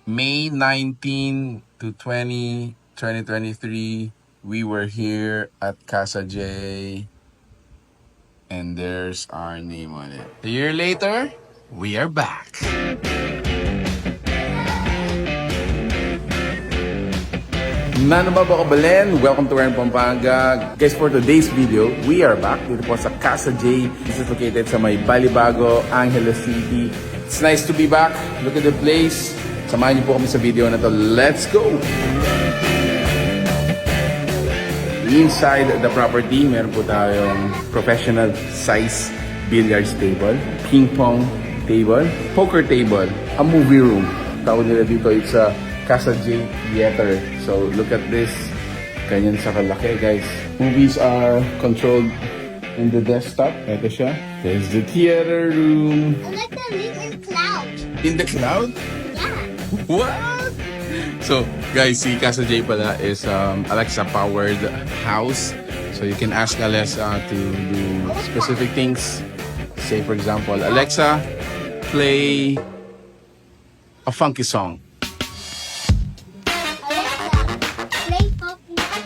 May 19 to 2023, we were here at Casa J. And there's our name on it. A year later, we are back. Nano ba ako Balen? Welcome to Ryan Pampanga. Guys, for today's video, we are back dito po sa Casa J. This is located sa may Balibago, Angeles City. It's nice to be back. Look at the place. Samahan niyo po kami sa video na to. Let's go! Inside the property, meron po tayong professional size billiards table, ping pong table, poker table, a movie room. Tawag nila dito, it's a Casa J Theater. So look at this. Ganyan sa kalaki, guys. Movies are controlled in the desktop. Ito siya. There's the theater room. I like the little cloud. In the cloud? Yeah. What? So, guys, si Casa J pala is Alexa-powered house. So, you can ask Alexa to do specific things. Say, for example, Alexa, play a funky song. Alexa, play pop music.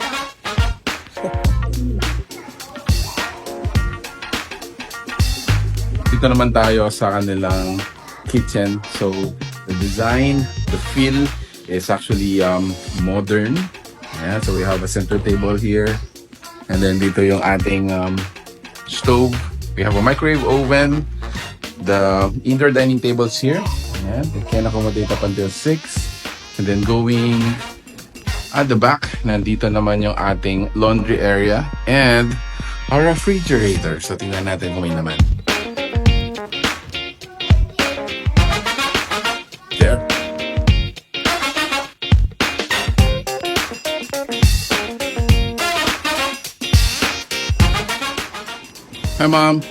Dito naman tayo sa kanilang kitchen. So, the design, the feel is actually modern. Yeah, so we have a center table here. And then dito yung ating stove. We have a microwave oven. The indoor dining tables here. Yeah, they can accommodate up until 6. And then going at the back, nandito naman yung ating laundry area and our refrigerator. So tingnan natin kung may naman. There. Hi, Mom.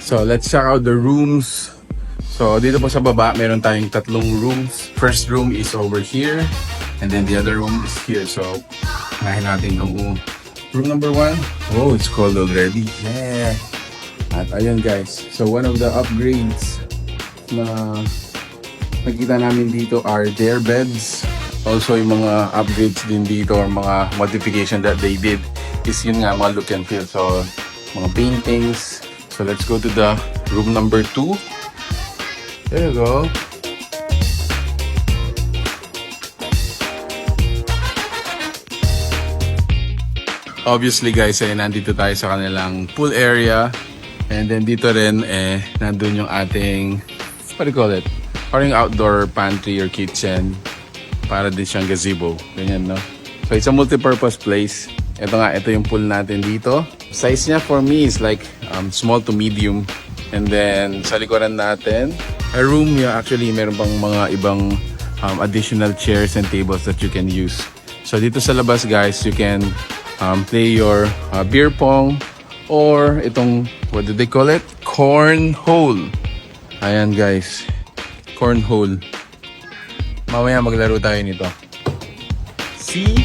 So, let's check out the rooms. So, dito po sa baba, meron tayong tatlong rooms. First room is over here. And then the other room is here. So, unahin natin yung room number 1. Oh, it's cold already. Yeah. At ayun, guys. So, one of the upgrades na nakita namin dito are their beds. Also, yung mga upgrades din dito or mga modification that they did is yun nga, mga look and feel. So, mga paintings. So, let's go to the room number 2. There you go. Obviously, guys, nandito tayo sa kanilang pool area. And then dito rin, nandun yung ating, what do you call it? Parang outdoor pantry or kitchen. Para din siyang gazebo. Ganyan, no? So, it's a multi-purpose place. Ito nga, ito yung pool natin dito. Size niya for me is like small to medium. And then, sa likuran natin, a room, actually, meron pang mga ibang additional chairs and tables that you can use. So, dito sa labas, guys, you can play your beer pong or itong, what do they call it? Cornhole. Ayan, guys. Cornhole. Mamaya maglaro tayo nito. See?